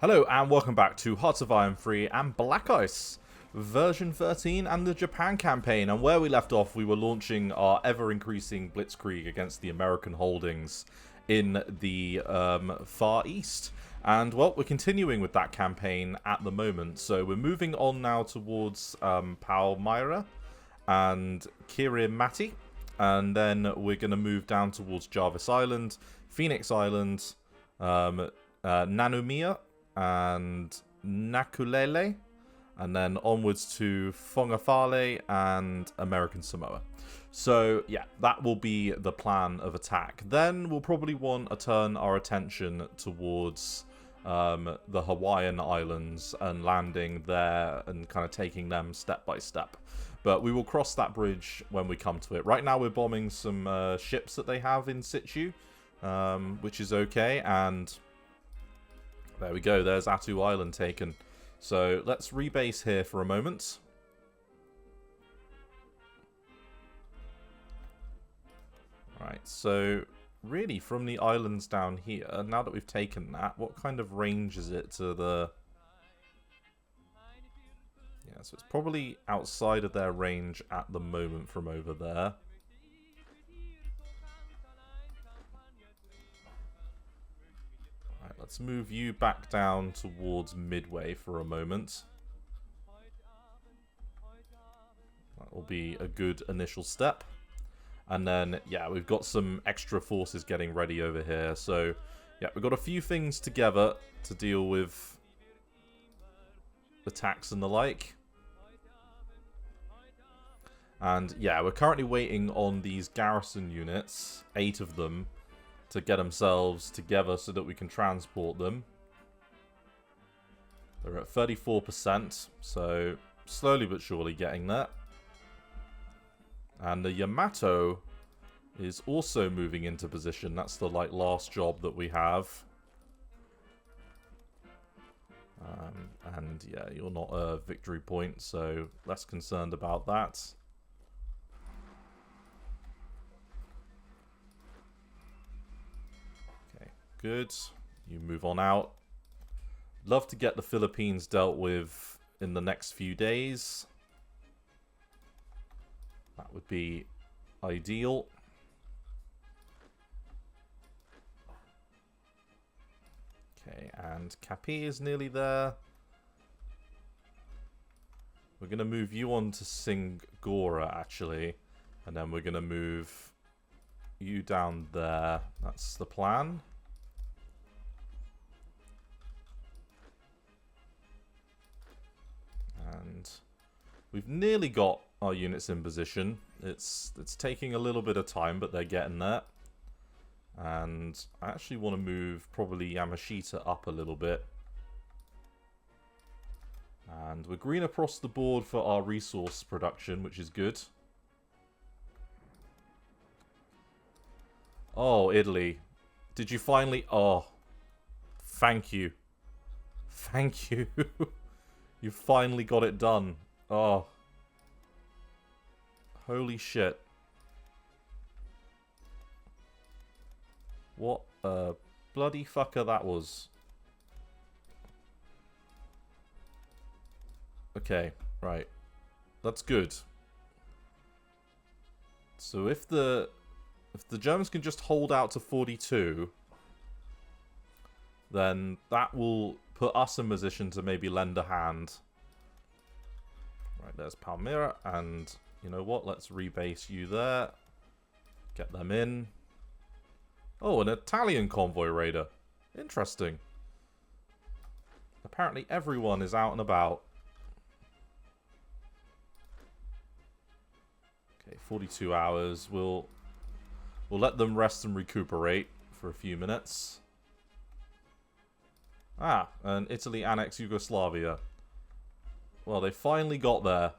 Hello and welcome back to Hearts of Iron 3 and Black Ice, version 13 and the Japan campaign. And where we left off, we were launching our ever-increasing blitzkrieg against the American holdings in the Far East. And, well, we're continuing with that campaign at the moment. So we're moving on now towards Palmyra and Kirimati. And then we're going to move down towards Jarvis Island, Phoenix Island, Nanumiya, and Nakulele, and then onwards to Fongafale and American Samoa. So, yeah, that will be the plan of attack. Then we'll probably want to turn our attention towards the Hawaiian Islands and landing there and kind of taking them step by step. But we will cross that bridge when we come to it. Right now we're bombing some ships that they have in situ, which is okay, and there we go, there's Attu Island taken. So let's rebase here for a moment. Right, so really from the islands down here, now that we've taken that, what kind of range is it to the... Yeah, so it's probably outside of their range at the moment from over there. Right, let's move you back down towards Midway for a moment. That will be a good initial step. And then, yeah, we've got some extra forces getting ready over here. So, yeah, we've got a few things together to deal with attacks and the like. And, yeah, we're currently waiting on these garrison units, 8 of them, to get themselves together so that we can transport them. They're at 34%, so slowly but surely getting there. And the Yamato is also moving into position. That's the last job that we have. And yeah, you're not a victory point, so less concerned about that. Okay, good. You move on out. Love to get the Philippines dealt with in the next few days. That would be ideal. Okay, and Capi is nearly there. We're going to move you on to Singora, actually. And then we're going to move you down there. That's the plan. And we've nearly got our units in position. It's taking a little bit of time, but they're getting there. And I actually want to move probably Yamashita up a little bit. And we're green across the board for our resource production, which is good. Oh, Italy. Did you finally... Oh, thank you. Thank you. You finally got it done. Oh. Holy shit. What a bloody fucker that was. Okay, right. That's good. So if the Germans can just hold out to 42, then that will put us in position to maybe lend a hand. Right, there's Palmyra, and you know what? Let's rebase you there. Get them in. Oh, an Italian convoy raider. Interesting. Apparently everyone is out and about. Okay, 42 hours. We'll let them rest and recuperate for a few minutes. Ah, and Italy annexed Yugoslavia. Well, they finally got there.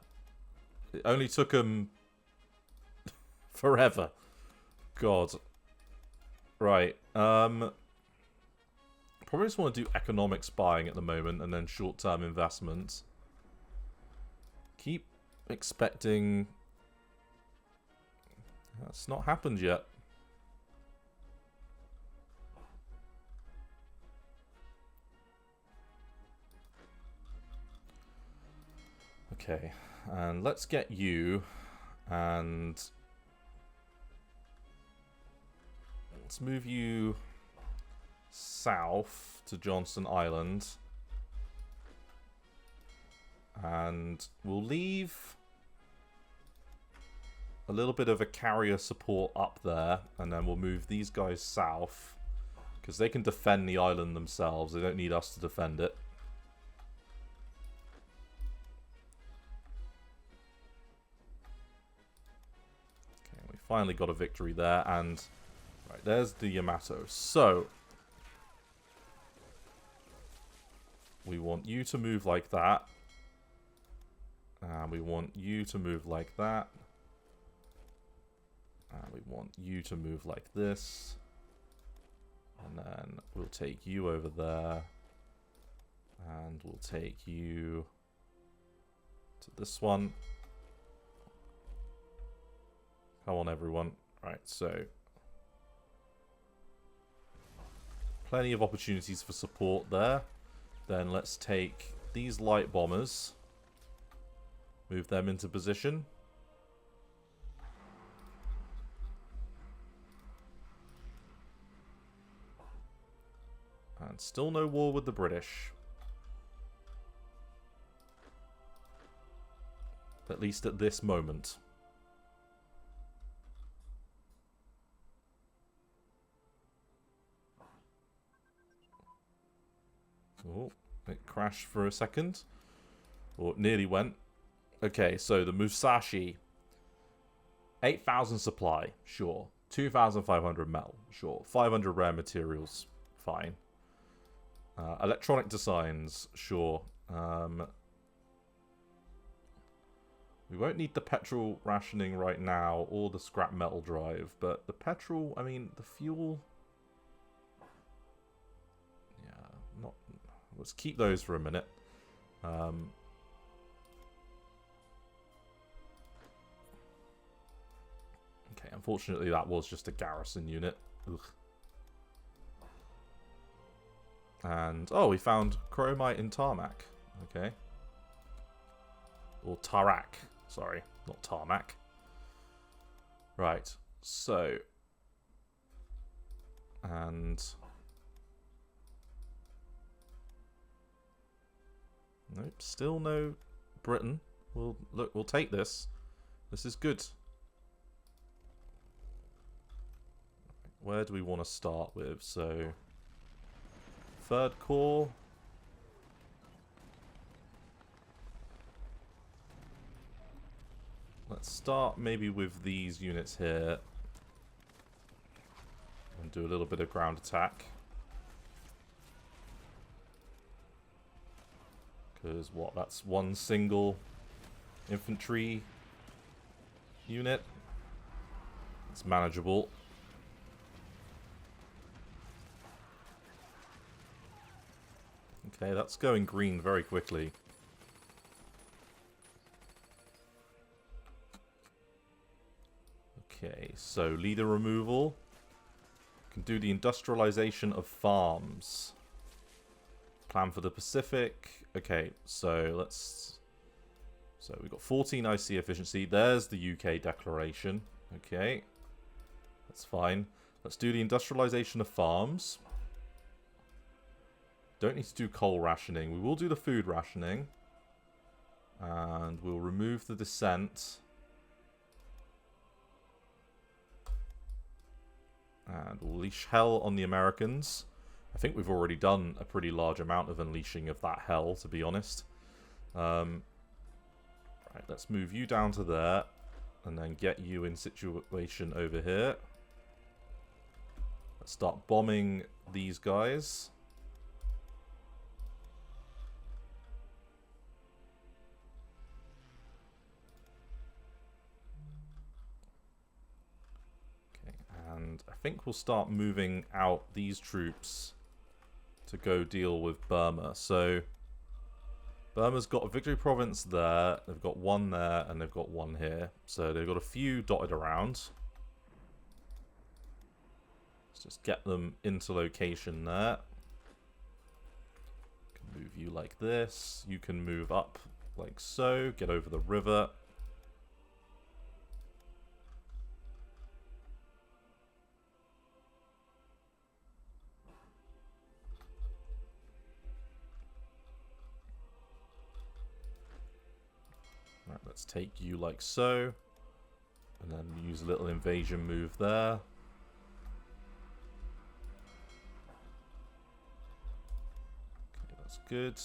It only took them forever. God. Right. Probably just want to do economic spying at the moment and then short-term investments. Keep expecting... That's not happened yet. Okay, and let's get you, and let's move you south to Johnston Island. And we'll leave a little bit of a carrier support up there, and then we'll move these guys south, because they can defend the island themselves. They don't need us to defend it. Okay, we finally got a victory there, and right, there's the Yamato. So we want you to move like that. We want you to move like that. We want you to move like this. And then we'll take you over there. And we'll take you to this one. Come on, everyone. Right, so plenty of opportunities for support there. Then let's take these light bombers. Move them into position. And still no war with the British. At least at this moment. Oh, it crashed for a second. Or it nearly went. Okay, so the Musashi. 8,000 supply, sure. 2,500 metal, sure. 500 rare materials, fine. Electronic designs, sure. We won't need the petrol rationing right now, or the scrap metal drive, but the petrol, I mean, the fuel... Yeah, not... Let's keep those for a minute. Okay, unfortunately that was just a garrison unit. Ugh. And, oh, we found chromite in tarmac. Okay. Or tarak. Sorry, not tarmac. Right, so... And... Nope, still no Britain. We'll take this. This is good. Where do we want to start with? So, Third Corps. Let's start maybe with these units here. And do a little bit of ground attack. Because, what, that's one single infantry unit. It's manageable. Okay, that's going green very quickly. Okay, so leader removal. Can do the industrialization of farms. Plan for the Pacific. Okay, so let's... So we've got 14 IC efficiency. There's the UK declaration. Okay, that's fine. Let's do the industrialization of farms. Don't need to do coal rationing. We will do the food rationing. And we'll remove the dissent. And we'll unleash hell on the Americans. I think we've already done a pretty large amount of unleashing of that hell, to be honest. Right, let's move you down to there. And then get you in situation over here. Let's start bombing these guys. And I think we'll start moving out these troops to go deal with Burma. So Burma's got a victory province there, they've got one there, and they've got one here. So they've got a few dotted around. Let's just get them into location there. Can move you like this. You can move up like so. Get over the river. Right, let's take you like so. And then use a little invasion move there. Okay, that's good.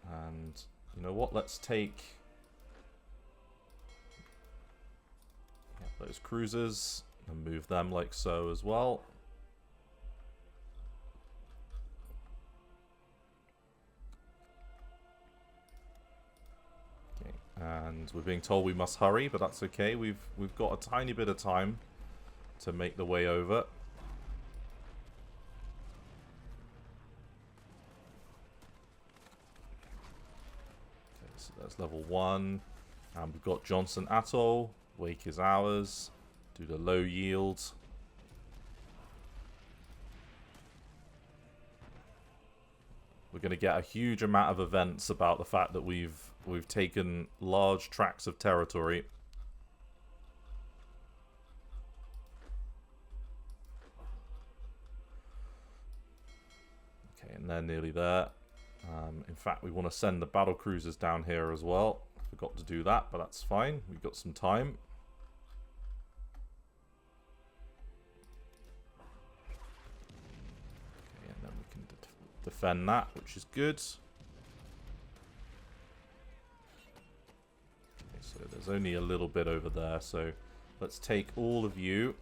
And you know what? Let's take those cruisers and move them like so as well. And we're being told we must hurry, but that's okay. We've got a tiny bit of time to make the way over. Okay, so that's level 1. And we've got Johnson Atoll. Wake is ours. Do the low yield. We're going to get a huge amount of events about the fact that we've taken large tracts of territory. Okay, and they're nearly there. In fact, we want to send the battle cruisers down here as well. Forgot to do that, but that's fine. We've got some time. Okay, and then we can defend that, which is good. So there's only a little bit over there, so let's take all of you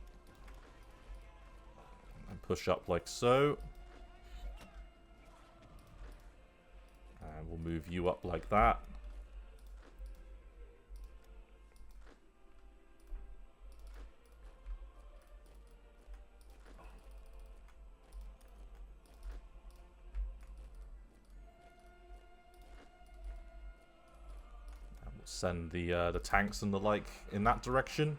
and push up like so. And we'll move you up like that. Send the tanks and the like in that direction.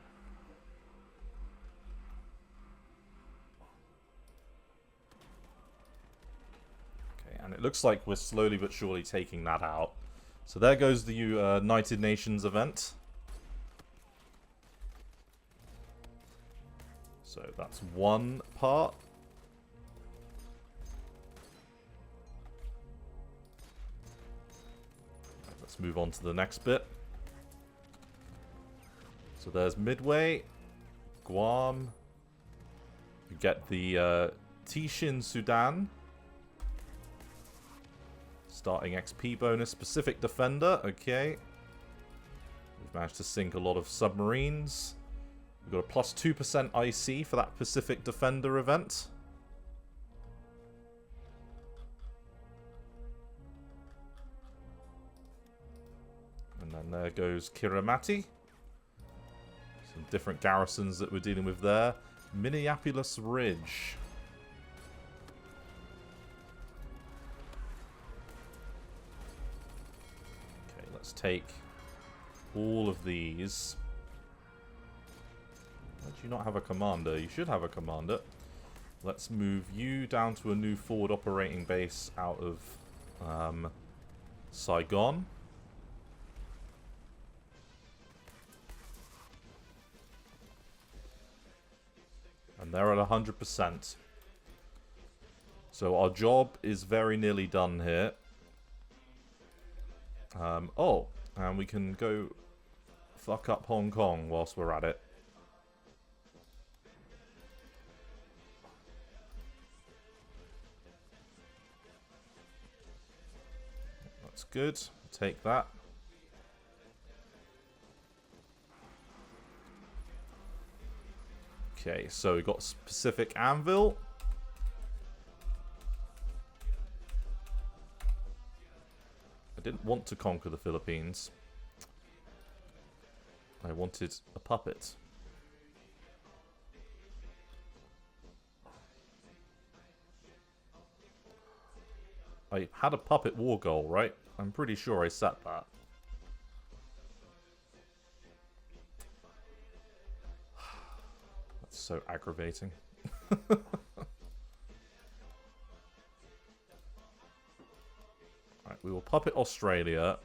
Okay, and it looks like we're slowly but surely taking that out. So there goes the United Nations event. So that's one part. Let's move on to the next bit. So there's Midway, Guam. You get the Tishin Sudan. Starting XP bonus. Pacific Defender, okay. We've managed to sink a lot of submarines. We've got a plus 2% IC for that Pacific Defender event. And then there goes Kirimati. Some different garrisons that we're dealing with there. Minneapolis Ridge. Okay, let's take all of these. Why do you not have a commander? You should have a commander. Let's move you down to a new forward operating base out of Saigon. And they're at 100%. So our job is very nearly done here. Oh, and we can go fuck up Hong Kong whilst we're at it. That's good. Take that. Okay, so we've got Pacific Anvil. I didn't want to conquer the Philippines. I wanted a puppet. I had a puppet war goal, right? I'm pretty sure I set that. That's so aggravating. Right, we will puppet Australia,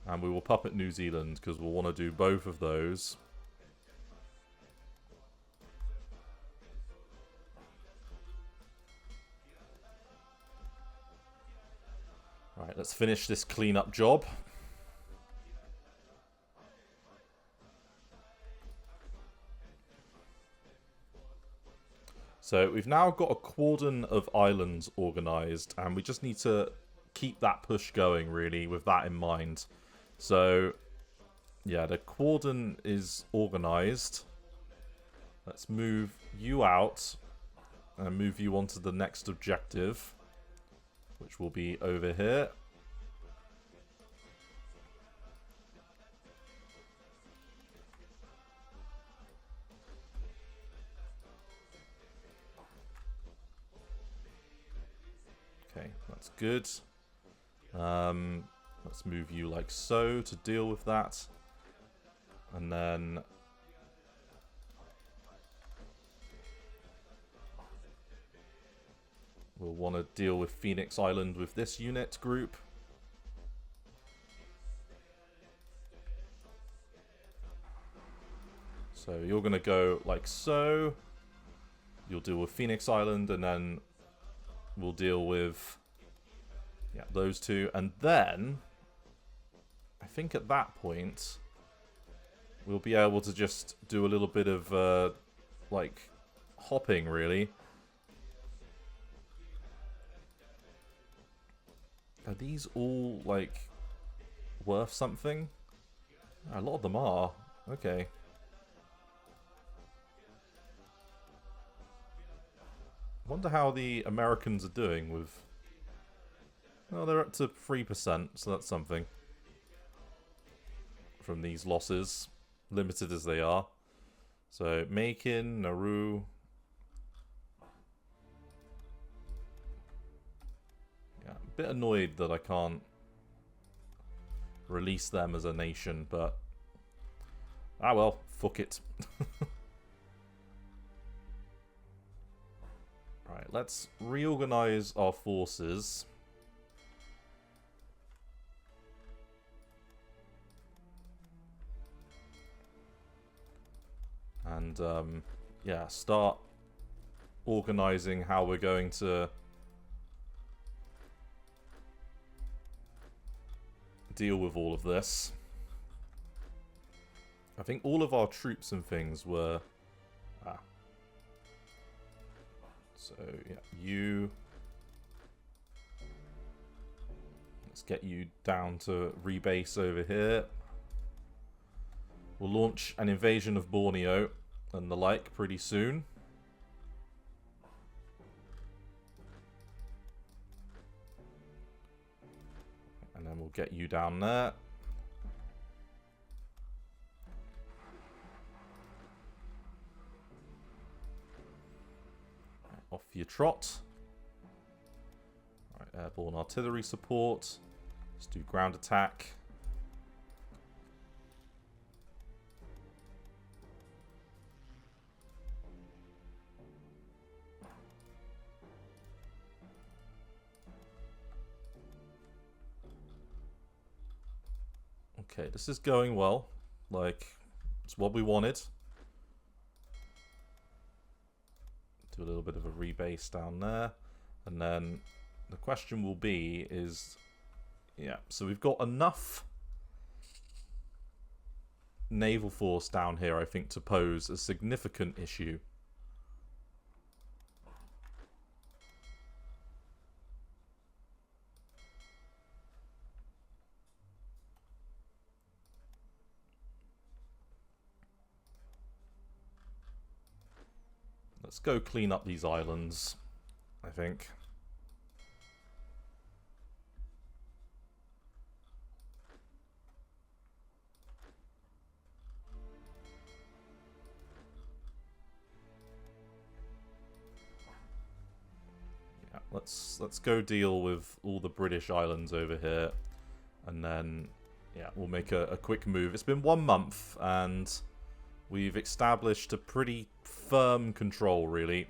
and we will puppet New Zealand, because we'll want to do both of those. Right, let's finish this cleanup job. So we've now got a cordon of islands organised, and we just need to keep that push going, really, with that in mind. So, yeah, the cordon is organised. Let's move you out and move you onto the next objective, which will be over here. Okay, that's good. Let's move you like so to deal with that. And then we'll want to deal with Phoenix Island with this unit group. So you're going to go like so. You'll deal with Phoenix Island, and then we'll deal with, yeah, those two. And then I think at that point we'll be able to just do a little bit of like hopping, really. Are these all like worth something? A lot of them are. Okay. Wonder how the Americans are doing with... Well, they're up to 3%, so that's something. From these losses, limited as they are. So, Macon, Nauru... Yeah, I'm a bit annoyed that I can't release them as a nation, but... Ah well, fuck it. Right, let's reorganize our forces. And, yeah, start organizing how we're going to deal with all of this. I think all of our troops and things were... So, yeah, you... Let's get you down to rebase over here. We'll launch an invasion of Borneo and the like pretty soon. And then we'll get you down there. Off your trot. Right, airborne artillery support. Let's do ground attack. Okay, this is going well. Like, it's what we wanted. Do a little bit of a rebase down there. And then the question will be is... Yeah, so we've got enough naval force down here, I think, to pose a significant issue. Let's go clean up these islands, I think. Yeah, let's go deal with all the British islands over here, and then yeah, we'll make a quick move. It's been 1 month, and we've established a pretty firm control, really,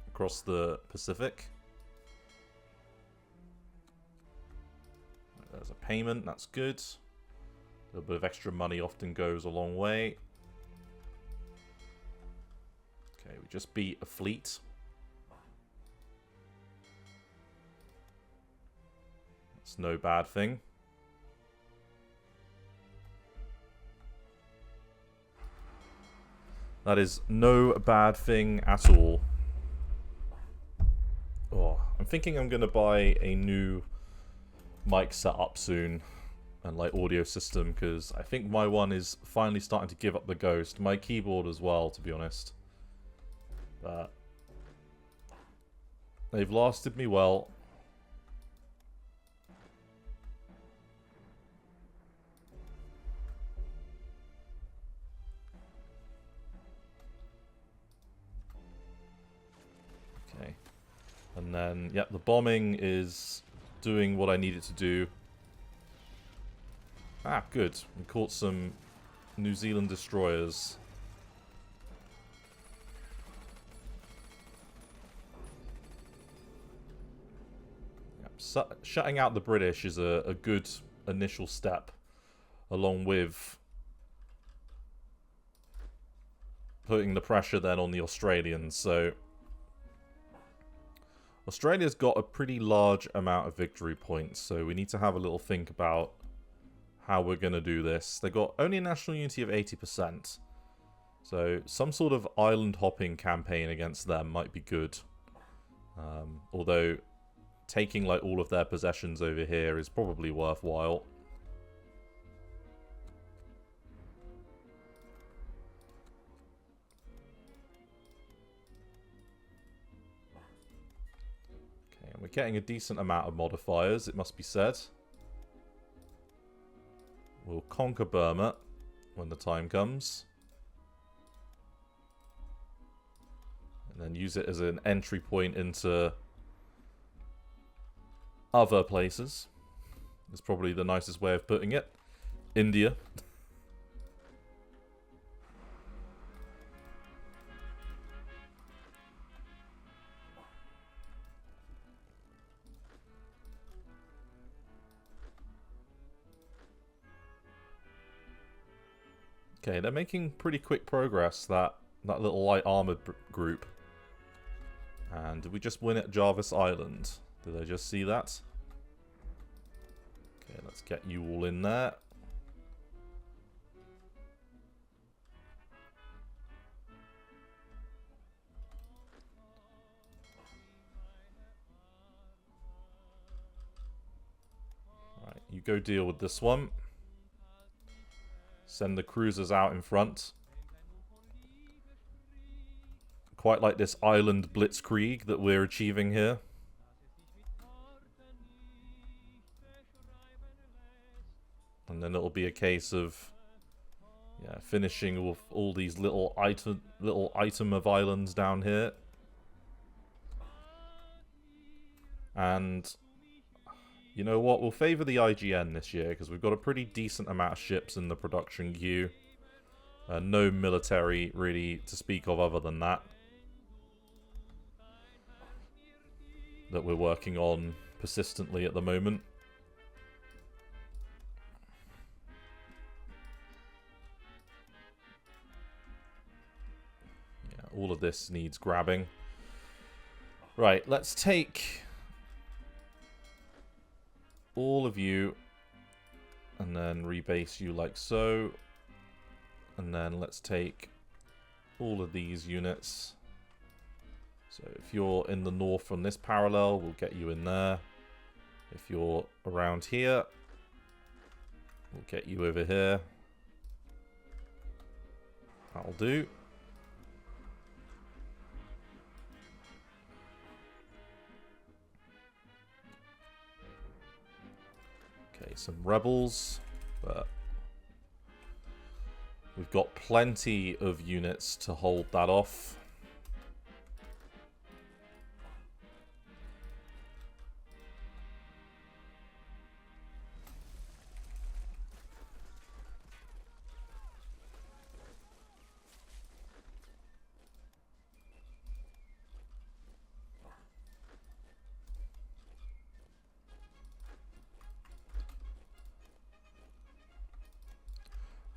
across the Pacific. There's a payment, that's good. A little bit of extra money often goes a long way. Okay, we just beat a fleet. It's no bad thing. That is no bad thing at all. Oh, I'm thinking I'm going to buy a new mic setup soon. And like audio system, because I think my one is finally starting to give up the ghost. My keyboard as well, to be honest. But they've lasted me well. Okay. And then, yeah, the bombing is doing what I need it to do. Ah, good. We caught some New Zealand destroyers. Yep. Shutting out the British is a good initial step, along with putting the pressure then on the Australians. So Australia's got a pretty large amount of victory points, so we need to have a little think about how we're going to do this. They've got only a national unity of 80%. So some sort of island hopping campaign against them might be good. Although taking like all of their possessions over here is probably worthwhile. Okay, and we're getting a decent amount of modifiers, it must be said. We'll conquer Burma when the time comes. And then use it as an entry point into other places. Is probably the nicest way of putting it. India. Okay, they're making pretty quick progress, that little light armoured group. And did we just win at Jarvis Island? Did I just see that? Okay, let's get you all in there. Right, you go deal with this one. Send the cruisers out in front. Quite like this island blitzkrieg that we're achieving here. And then it'll be a case of, yeah, finishing with all these little item of islands down here. And you know what? We'll favour the IGN this year because we've got a pretty decent amount of ships in the production queue. No military really to speak of other than that we're working on persistently at the moment. Yeah, all of this needs grabbing. Right, let's take all of you and then rebase you like so. And then let's take all of these units. So if you're in the north from this parallel, we'll get you in there. If you're around here, we'll get you over here. That'll do. Okay, some rebels, but we've got plenty of units to hold that off.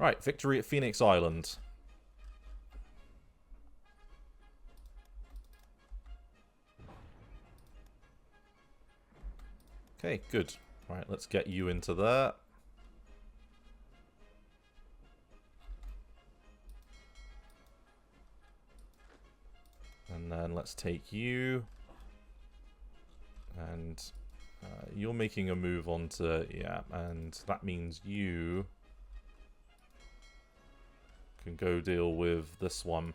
Right, victory at Phoenix Island. Okay, good. Right, let's get you into there. And then let's take you. And you're making a move onto... Yeah, and that means you can go deal with this one.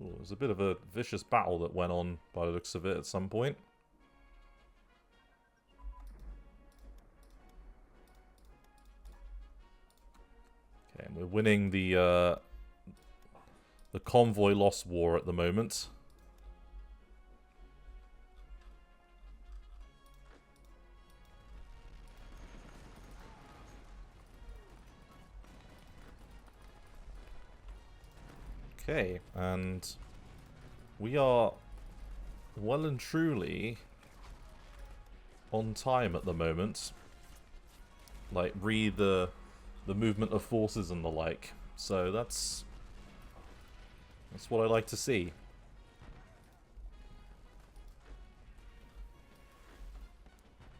Ooh, it was a bit of a vicious battle that went on by the looks of it at some point. Okay, and we're winning the convoy loss war at the moment. Okay, and we are well and truly on time at the moment. Like, read the movement of forces and the like. So that's what I like to see.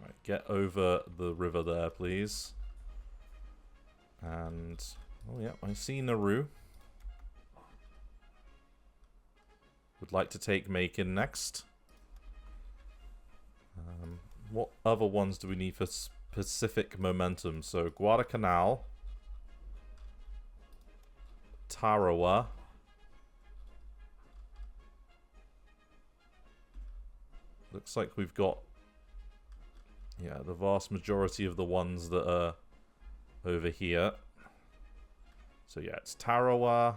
Right, get over the river there, please. And, oh yeah, I see Nauru. Would like to take Macon next. What other ones do we need for specific momentum? So Guadalcanal, Tarawa, looks like we've got, yeah, the vast majority of the ones that are over here. So yeah, it's Tarawa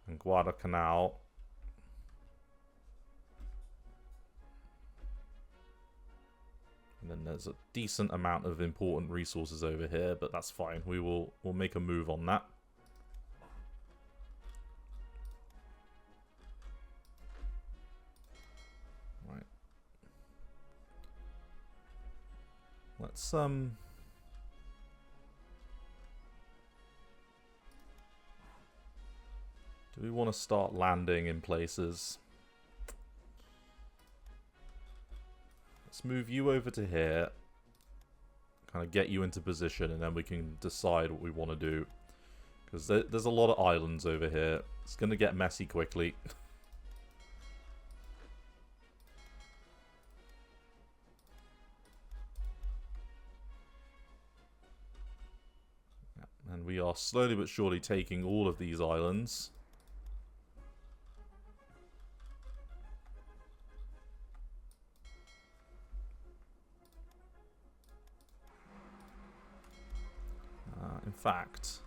and Guadalcanal. And then there's a decent amount of important resources over here, but that's fine. We'll make a move on that. Right. Let's do we want to start landing in places? Let's move you over to here. Kind of get you into position, and then we can decide what we want to do. Because there's a lot of islands over here. It's going to get messy quickly. And we are slowly but surely taking all of these islands. In fact,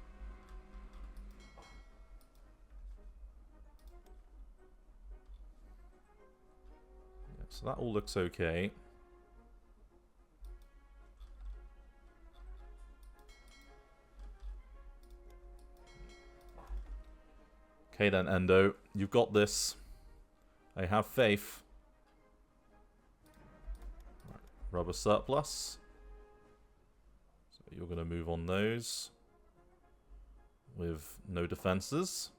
yeah, so that all looks okay. Okay then, Endo, you've got this. I have faith. Right, rubber surplus. You're going to move on those with no defenses.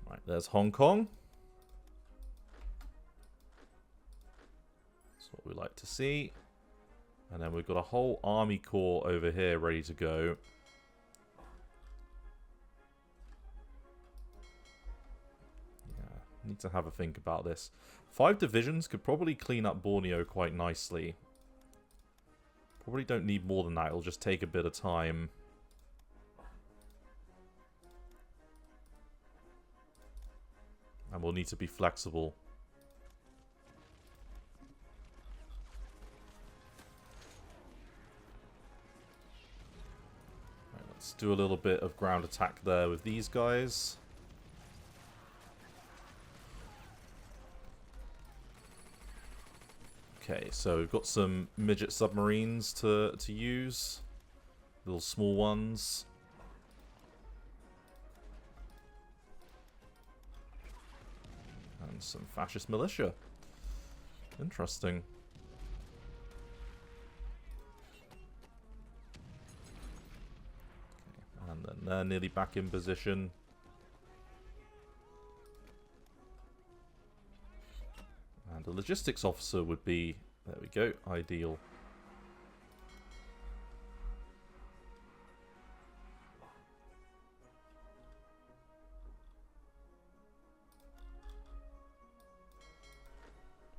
Right, there's Hong Kong. That's what we like to see. And then we've got a whole army corps over here ready to go. Yeah, need to have a think about this. 5 divisions could probably clean up Borneo quite nicely. Probably don't need more than that. It'll just take a bit of time. And we'll need to be flexible. Right, let's do a little bit of ground attack there with these guys. Okay, so we've got some midget submarines to use. Little small ones. And some fascist militia. Interesting. Okay, and then they're nearly back in position. And a logistics officer would be, there we go, ideal.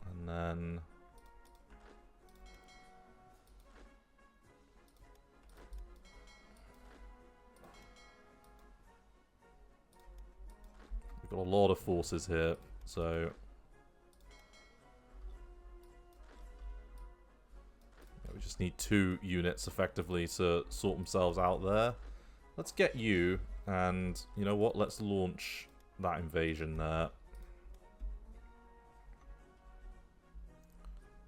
And then we've got a lot of forces here, so we just need 2 units effectively to sort themselves out there. Let's get you, and you know what? Let's launch that invasion there.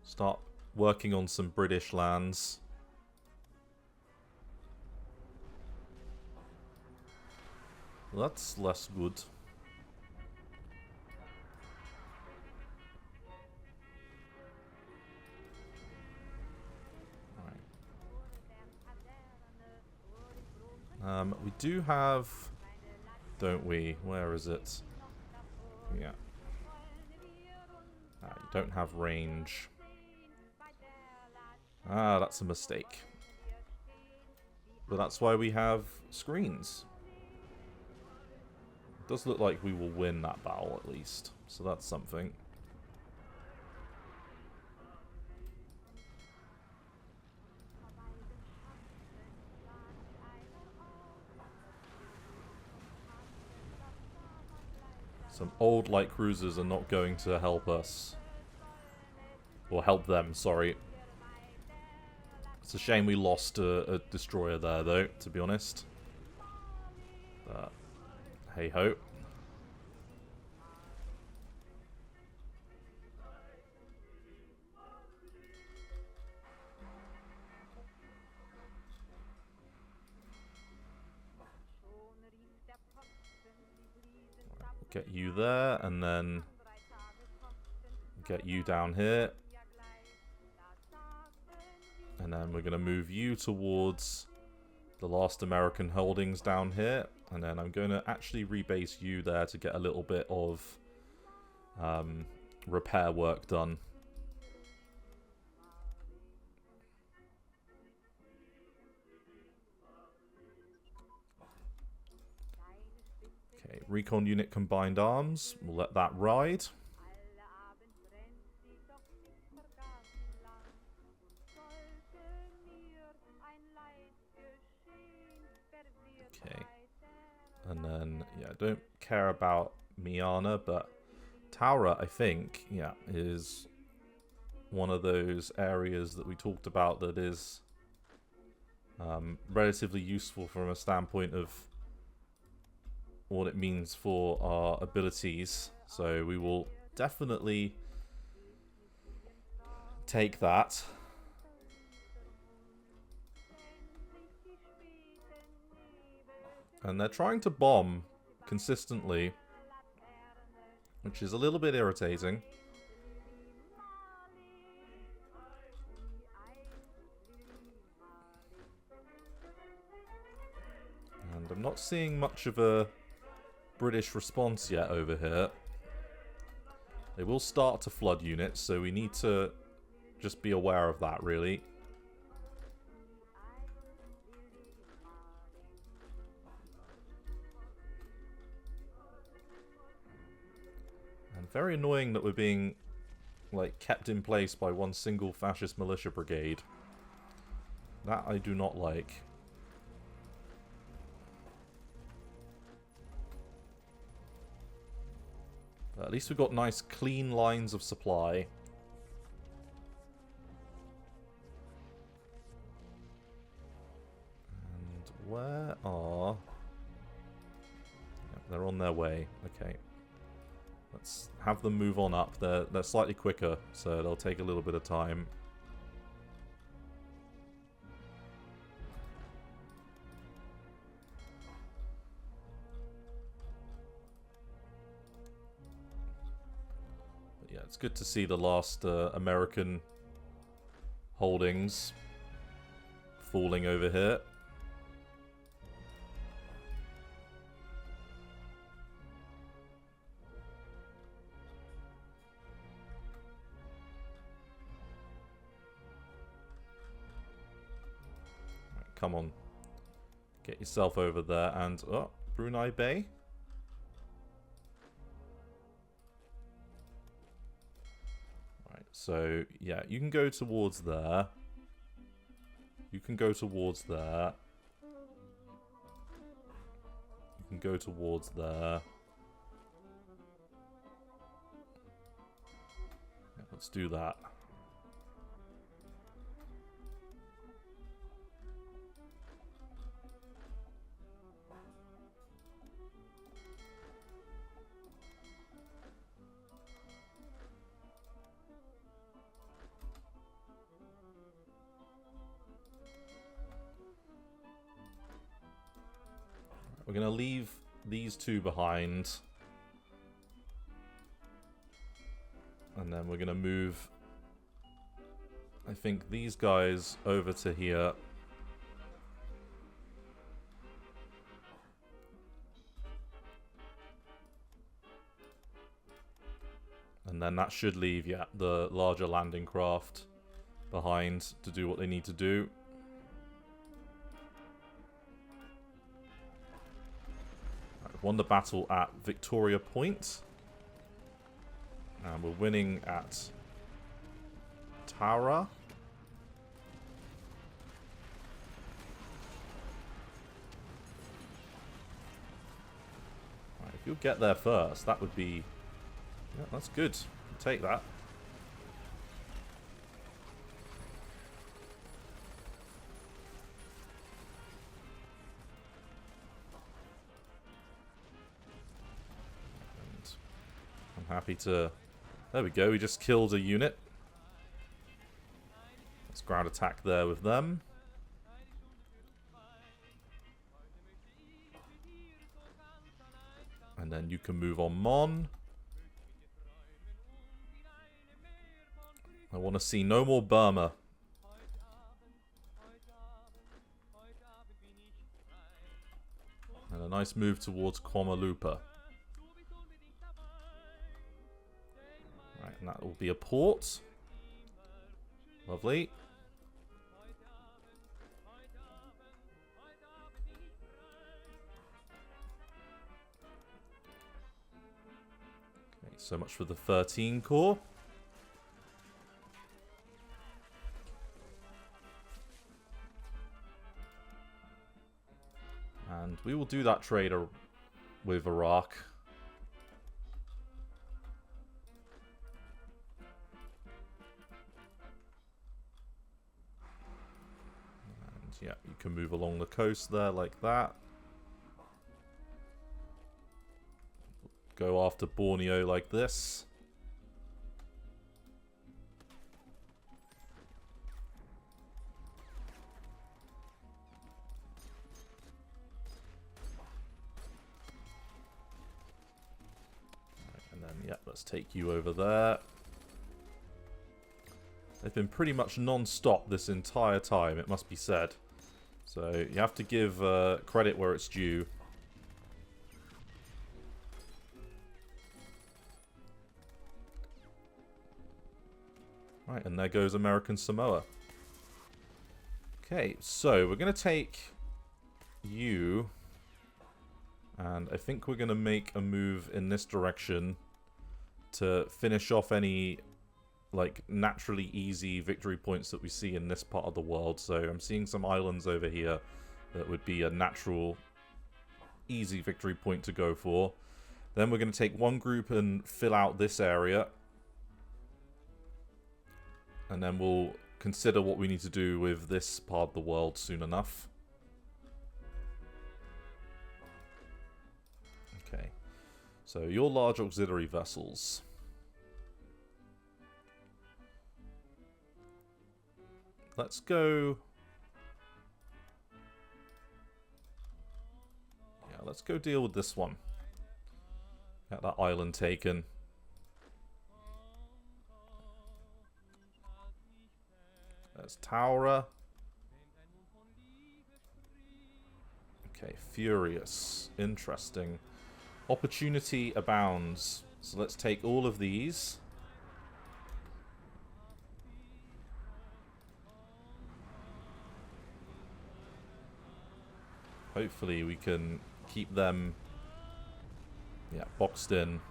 Start working on some British lands. Well, that's less good. We do have, don't we? Where is it? Yeah. You don't have range. Ah, that's a mistake. But that's why we have screens. It does look like we will win that battle at least. So that's something. Some old light cruisers are not going to help us. Or help them, sorry. It's a shame we lost a destroyer there, though, to be honest. But, hey-ho. Get you there, and then get you down here. And then we're going to move you towards the last American holdings down here. And then I'm going to actually rebase you there to get a little bit of repair work done. Okay, recon unit combined arms. We'll let that ride. Okay. And then, yeah, I don't care about Miana, but Taura, I think, yeah, is one of those areas that we talked about that is relatively useful from a standpoint of what it means for our abilities. So we will definitely take that. And they're trying to bomb consistently, which is a little bit irritating. And I'm not seeing much of a British response yet over here. They will start to flood units, so we need to just be aware of that, really. And very annoying that we're being, like, kept in place by one single fascist militia brigade. That I do not like. At least we've got nice, clean lines of supply. And where are... Yep, they're on their way. Okay. Let's have them move on up. They're slightly quicker, so they'll take a little bit of time. It's good to see the last American holdings falling over here. Right, come on. Get yourself over there and... Oh, Brunei Bay. So, yeah, you can go towards there. You can go towards there. You can go towards there. Yeah, let's do that. We're going to leave these two behind. And then we're going to move, I think, these guys over to here. And then that should leave, yeah, the larger landing craft behind to do what they need to do. Won the battle at Victoria Point. And we're winning at Tara. Right, if you'll get there first, that would be... Yeah, that's good. I'll take that. Happy to... There we go, we just killed a unit. Let's ground attack there with them. And then you can move on Mon. I want to see no more Burma. And a nice move towards Kuala. And that will be a port. Lovely. Okay, so much for the 13 Corps. And we will do that trade with Iraq. Yeah, you can move along the coast there like that. Go after Borneo like this. Right, and then, yeah, let's take you over there. They've been pretty much non-stop this entire time, it must be said. So you have to give credit where it's due. Right, and there goes American Samoa. Okay, so we're going to take you. And I think we're going to make a move in this direction to finish off any... like naturally easy victory points that we see in this part of the world. So I'm seeing some islands over here that would be a natural easy victory point to go for. Then we're going to take one group and fill out this area, and then we'll consider what we need to do with this part of the world soon enough. Okay, so your large auxiliary vessels. Let's go... Yeah, let's go deal with this one. Get that island taken. There's Taura. Okay, Furious. Interesting. Opportunity abounds. So let's take all of these. Hopefully we can keep them, yeah, boxed in. And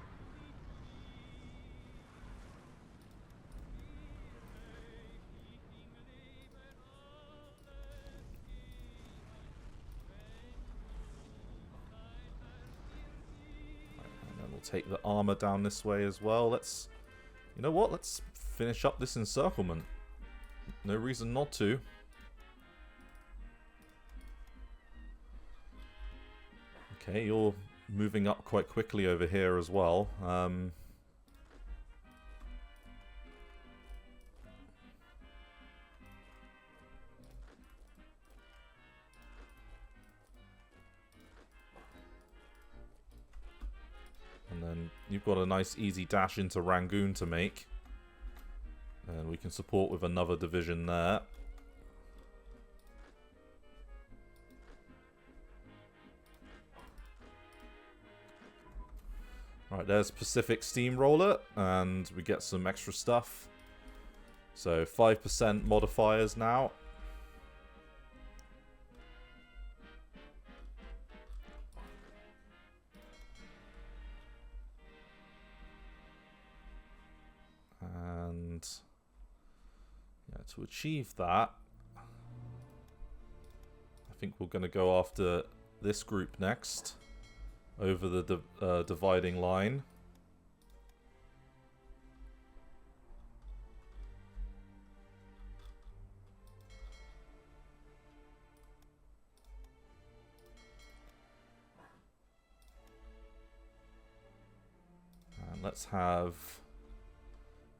then we'll take the armor down this way as well. Let's, you know what? Let's finish up this encirclement. No reason not to. Okay, you're moving up quite quickly over here as well. And then you've got a nice easy dash into Rangoon to make. And we can support with another division there. Right, there's Pacific Steamroller, and we get some extra stuff. So 5% modifiers now. And yeah, to achieve that, I think we're going to go after this group next. Over the dividing line. And let's have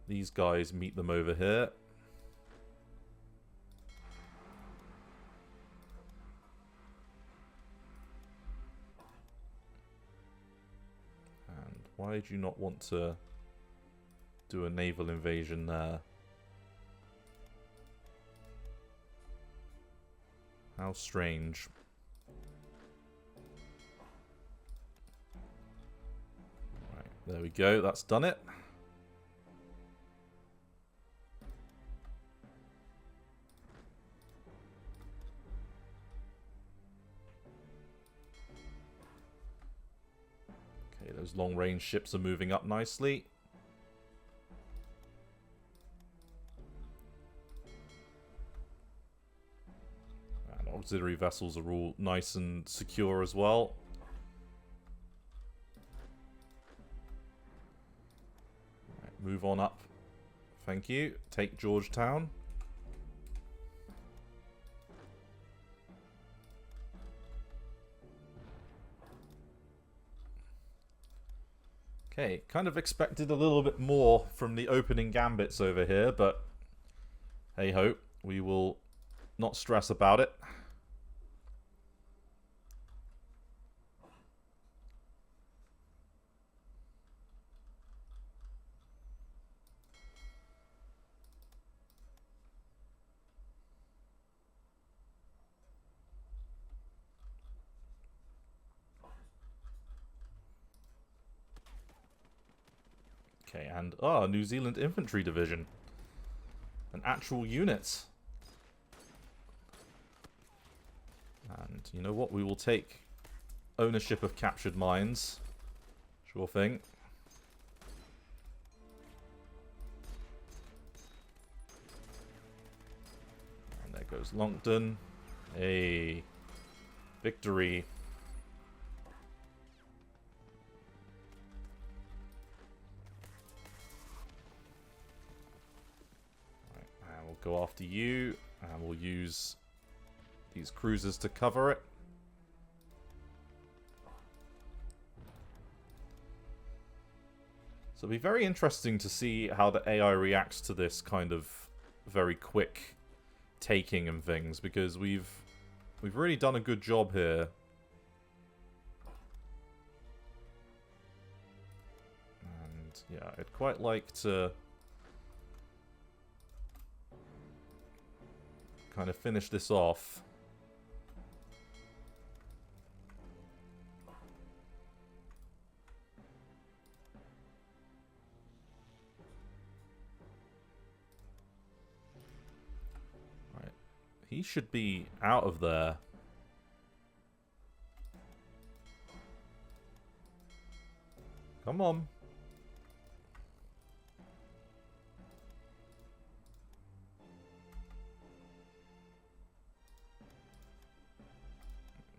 these guys meet them over here. Why do you not want to do a naval invasion there? How strange. Right, there we go. That's done it. Those long-range ships are moving up nicely. And auxiliary vessels are all nice and secure as well. Right, move on up. Thank you. Take Georgetown. Okay, kind of expected a little bit more from the opening gambits over here, but hey ho, we will not stress about it. Okay, and New Zealand Infantry Division. An actual unit. And you know what? We will take ownership of captured mines. Sure thing. And there goes Longton. A victory. Go after you, and we'll use these cruisers to cover it. So it'll be very interesting to see how the AI reacts to this kind of very quick taking and things, because we've really done a good job here. And yeah, I'd quite like to kind of finish this off. Right. He should be out of there. Come on.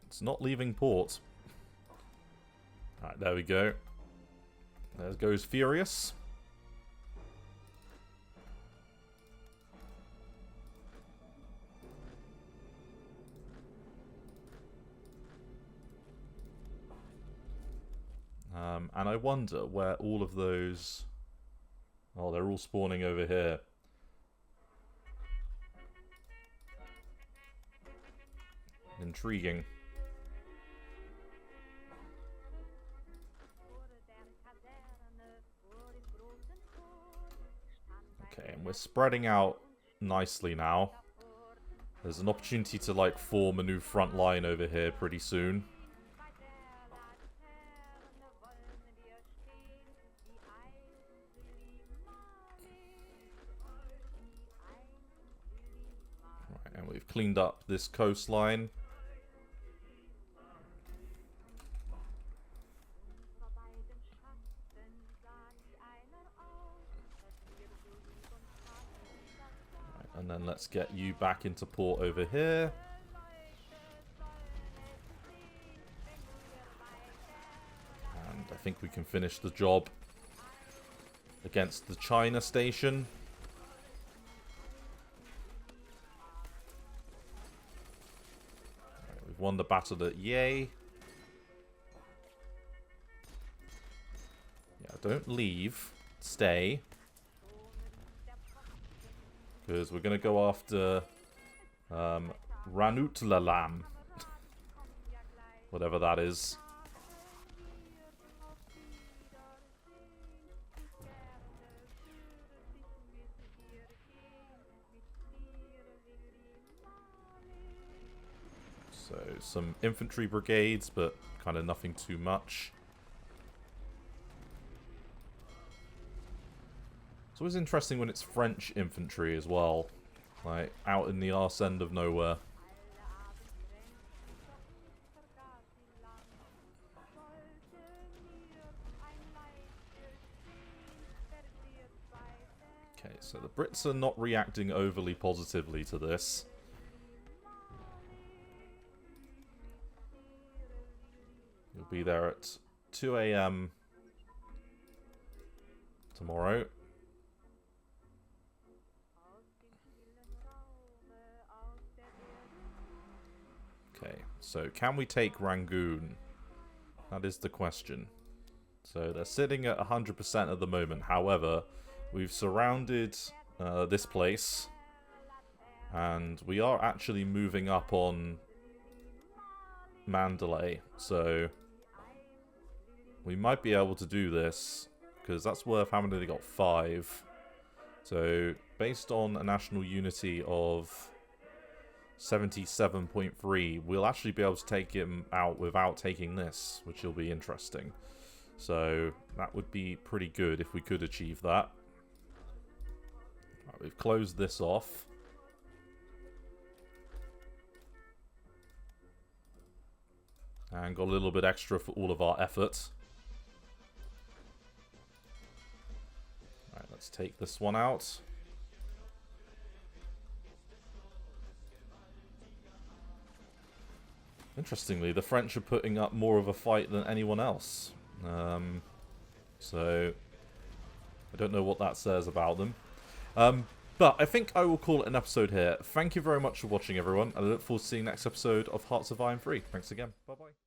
It's not leaving port. Alright, there we go. There goes Furious. And I wonder where all of those... Oh, they're all spawning over here. Intriguing. Okay, and we're spreading out nicely now. There's an opportunity to, like, form a new front line over here pretty soon. Right, and we've cleaned up this coastline. And then let's get you back into port over here. And I think we can finish the job against the China station. Right, we've won the battle at Yei. Yeah, don't leave. Stay. Because we're going to go after Ranutlalam. Whatever that is. So, some infantry brigades, but kind of nothing too much. It's always interesting when it's French infantry as well. Like, out in the arse end of nowhere. Okay, so the Brits are not reacting overly positively to this. You'll be there at 2 AM tomorrow. Okay, so can we take Rangoon? That is the question. So they're sitting at 100% at the moment. However, we've surrounded this place. And we are actually moving up on Mandalay. So we might be able to do this. Because that's worth having only got 5. So based on a national unity of 77.3, we'll actually be able to take him out without taking this, which will be interesting. So that would be pretty good if we could achieve that. Right, we've closed this off. And got a little bit extra for all of our effort. Right, let's take this one out. Interestingly, the French are putting up more of a fight than anyone else. So, I don't know what that says about them. But I think I will call it an episode here. Thank you very much for watching, everyone. I look forward to seeing the next episode of Hearts of Iron 3. Thanks again. Bye-bye.